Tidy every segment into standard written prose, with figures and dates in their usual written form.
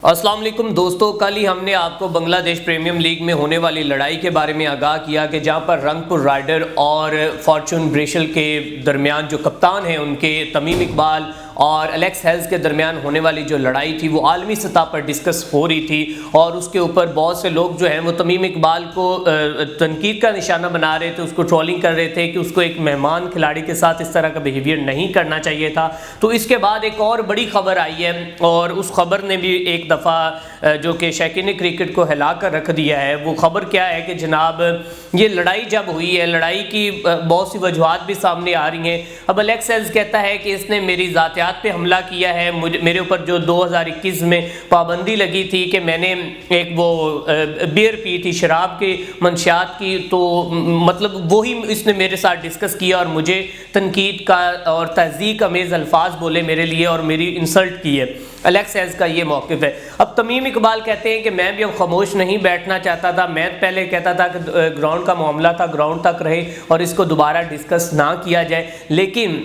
السلام علیکم دوستو، کل ہی ہم نے آپ کو بنگلہ دیش پریمیم لیگ میں ہونے والی لڑائی کے بارے میں آگاہ کیا کہ جہاں پر رنگ پور رائڈر اور فارچون بریشل کے درمیان جو کپتان ہیں ان کے تمیم اقبال اور الیکس ہیلز کے درمیان ہونے والی جو لڑائی تھی وہ عالمی سطح پر ڈسکس ہو رہی تھی، اور اس کے اوپر بہت سے لوگ جو ہیں وہ تمیم اقبال کو تنقید کا نشانہ بنا رہے تھے، اس کو ٹرولنگ کر رہے تھے کہ اس کو ایک مہمان کھلاڑی کے ساتھ اس طرح کا بیہیویئر نہیں کرنا چاہیے تھا۔ تو اس کے بعد ایک اور بڑی خبر آئی ہے، اور اس خبر نے بھی ایک دفعہ جو کہ شائقین کرکٹ کو ہلا کر رکھ دیا ہے۔ وہ خبر کیا ہے کہ جناب یہ لڑائی جب ہوئی ہے، لڑائی کی بہت سی وجوہات بھی سامنے آ رہی ہیں۔ اب الیکس ہیلز کہتا ہے کہ اس نے میری ذاتیات پہ حملہ کیا ہے، میرے اوپر جو 2021 میں پابندی لگی تھی کہ میں نے ایک وہ بیئر پی تھی، شراب کے منشیات کی، تو مطلب وہی اس نے میرے ساتھ ڈسکس کیا اور مجھے تنقید کا اور تہذیب امیز الفاظ بولے میرے لیے اور میری انسلٹ کی ہے۔ الیکس ہیلز کا یہ موقف ہے۔ اب تمیم اقبال کہتے ہیں کہ میں بھی اب خاموش نہیں بیٹھنا چاہتا تھا، میں پہلے کہتا تھا کہ گراؤنڈ کا معاملہ تھا، گراؤنڈ تک رہے اور اس کو دوبارہ ڈسکس نہ کیا جائے، لیکن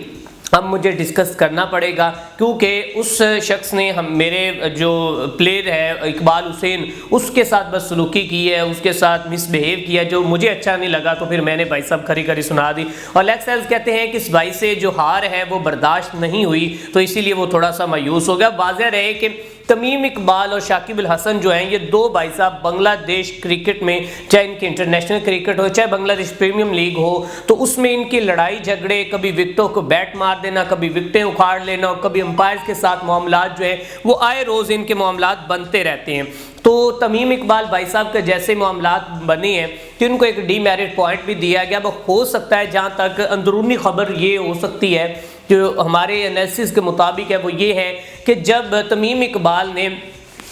اب مجھے ڈسکس کرنا پڑے گا کیونکہ اس شخص نے میرے جو پلیئر ہے اقبال حسین، اس کے ساتھ بد سلوکی کی ہے، اس کے ساتھ مس بیہیو کیا جو مجھے اچھا نہیں لگا، تو پھر میں نے بھائی صاحب کھری کھری سنا دی۔ اور الیکس ہیلز کہتے ہیں کہ اس بھائی سے جو ہار ہے وہ برداشت نہیں ہوئی، تو اسی لیے وہ تھوڑا سا مایوس ہو گیا۔ واضح رہے کہ تمیم اقبال اور شاکب الحسن جو ہیں، یہ دو بھائی صاحب بنگلہ دیش کرکٹ میں، چاہے ان کی انٹرنیشنل کرکٹ ہو چاہے بنگلہ دیش پریمیم لیگ ہو، تو اس میں ان کی لڑائی جھگڑے، کبھی وکٹوں کو بیٹ مار دینا، کبھی وکٹیں اکھاڑ لینا، اور کبھی امپائرز کے ساتھ معاملات جو ہیں وہ آئے روز ان کے معاملات بنتے رہتے ہیں۔ تو تمیم اقبال بھائی صاحب کے جیسے معاملات بنے ہیں کہ ان کو ایک ڈی میرٹ پوائنٹ بھی دیا گیا۔ اب ہو سکتا ہے، جہاں تک اندرونی خبر یہ ہو سکتی ہے جو ہمارے انالیسس کے مطابق ہے، وہ یہ ہے کہ جب تمیم اقبال نے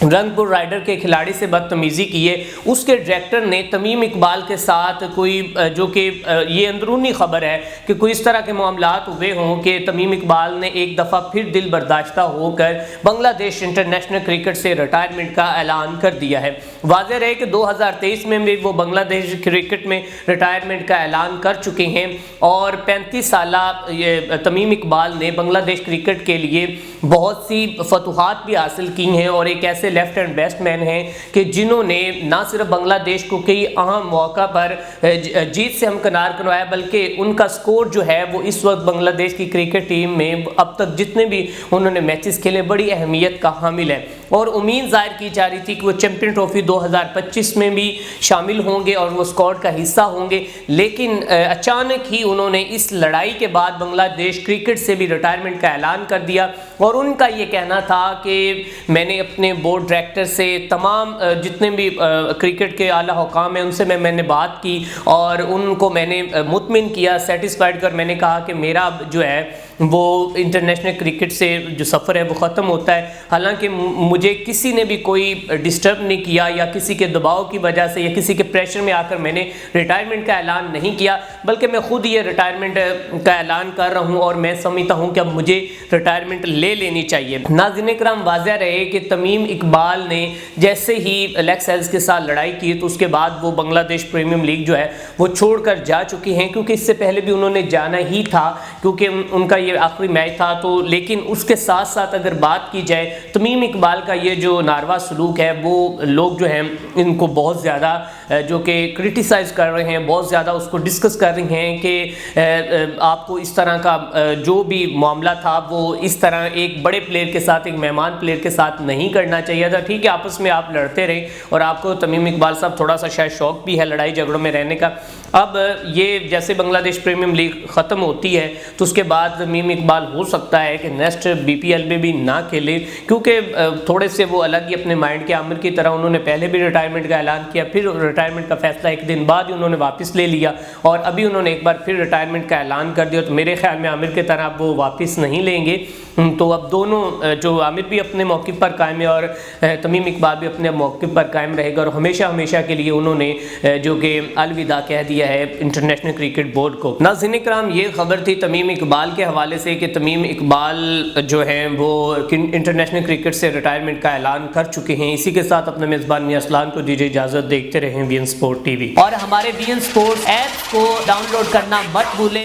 رنگ پور رائڈر کے کھلاڑی سے بدتمیزی کی ہے، اس کے ڈائریکٹر نے تمیم اقبال کے ساتھ کوئی جو کہ یہ اندرونی خبر ہے کہ کوئی اس طرح کے معاملات ہوئے ہوں کہ تمیم اقبال نے ایک دفعہ پھر دل برداشتہ ہو کر بنگلہ دیش انٹرنیشنل کرکٹ سے ریٹائرمنٹ کا اعلان کر دیا ہے۔ واضح رہے کہ 2023 میں بھی وہ بنگلہ دیش کرکٹ میں ریٹائرمنٹ کا اعلان کر چکے ہیں، اور 35 سالہ تمیم اقبال نے بنگلہ دیش کرکٹ کے لیے بہت سی فتوحات بھی حاصل کی ہیں، اور ایک ایسے لیفٹ اینڈ بیسٹ مین ہیں کہ جنہوں نے نہ صرف بنگلہ دیش کو کئی اہم موقع پر جیت سے ہمکنار کروایا، بلکہ ان کا سکور جو ہے وہ اس وقت بنگلہ دیش کی کرکٹ ٹیم میں اب تک جتنے بھی انہوں نے میچز کھیلے بڑی اہمیت کا حامل ہے، اور امید ظاہر کی جا رہی تھی کہ وہ چیمپئن ٹرافی 2025 میں بھی شامل ہوں گے اور وہ اسکواڈ کا حصہ ہوں گے، لیکن اچانک ہی انہوں نے اس لڑائی کے بعد بنگلہ دیش کرکٹ سے بھی ریٹائرمنٹ کا اعلان کر دیا۔ اور ان کا یہ کہنا تھا کہ میں نے اپنے بورڈ ڈائریکٹر سے، تمام جتنے بھی کرکٹ کے اعلیٰ حکام ہیں ان سے میں نے بات کی اور ان کو میں نے مطمئن کیا، سیٹسفائیڈ کر میں نے کہا کہ میرا جو ہے وہ انٹرنیشنل کرکٹ سے جو سفر ہے وہ ختم ہوتا ہے۔ حالانکہ مجھے کسی نے بھی کوئی ڈسٹرب نہیں کیا، یا کسی کے دباؤ کی وجہ سے یا کسی کے پریشر میں آ کر میں نے ریٹائرمنٹ کا اعلان نہیں کیا، بلکہ میں خود یہ ریٹائرمنٹ کا اعلان کر رہا ہوں، اور میں سمجھتا ہوں کہ اب مجھے ریٹائرمنٹ لے لینی چاہیے۔ ناظرین کرام، واضح رہے کہ تمیم اقبال نے جیسے ہی الیکس ہیلز کے ساتھ لڑائی کی تو اس کے بعد وہ بنگلہ دیش پریمیم لیگ جو ہے وہ چھوڑ کر جا چکے ہیں، کیونکہ اس سے پہلے بھی انہوں نے جانا ہی تھا کیونکہ ان کا یہ آخری میچ تھا۔ تو لیکن اس کے ساتھ ساتھ اگر بات کی جائے تمیم اقبال کا یہ جو ناروا سلوک ہے، وہ لوگ جو ہیں ان کو بہت زیادہ جو کہ کرٹیسائز کر رہے ہیں، بہت زیادہ اس کو ڈسکس کر رہے ہیں کہ آپ کو اس طرح کا جو بھی معاملہ تھا وہ اس طرح ایک بڑے پلیئر کے ساتھ، ایک مہمان پلیئر کے ساتھ نہیں کرنا چاہیے تھا۔ ٹھیک ہے، آپس میں آپ لڑتے رہے، اور آپ کو تمیم اقبال صاحب تھوڑا سا شاید شوق بھی ہے لڑائی جھگڑوں میں رہنے کا۔ اب یہ جیسے بنگلہ دیش پریمیم لیگ ختم ہوتی ہے تو اس کے بعد تمیم اقبال ہو سکتا ہے کہ نیکسٹ BPL میں بھی نہ کھیلے، کیونکہ تھوڑے سے وہ الگ ہی اپنے مائنڈ کے عامر کی طرح انہوں نے پہلے بھی ریٹائرمنٹ کا اعلان کیا، پھر ریٹائرمنٹ کا فیصلہ ایک دن بعد ہی انہوں نے واپس لے لیا، اور ابھی انہوں نے ایک بار پھر ریٹائرمنٹ کا اعلان کر دیا۔ تو میرے خیال میں عامر کی طرح اب وہ واپس نہیں لیں گے۔ تو اب دونوں جو عامر بھی اپنے موقف پر قائم ہے اور تمیم اقبال بھی اپنے موقف پر قائم رہے گا، اور ہمیشہ ہمیشہ کے لیے انہوں نے جو کہ الوداع کہہ دیا ہے انٹرنیشنل کرکٹ بورڈ کو۔ ناظرین کرام، یہ خبر تھی تمیم اقبال کے حوالے سے کہ تمیم اقبال جو ہیں وہ انٹرنیشنل کرکٹ سے ریٹائرمنٹ کا اعلان کر چکے ہیں۔ اسی کے ساتھ اپنے میزبان میاں اسلام کو دیجیے اجازت، دیکھتے رہیں وی این سپورٹ TV، اور ہمارے وی این سپورٹ ایپ کو ڈاؤن لوڈ کرنا مت بھولیں۔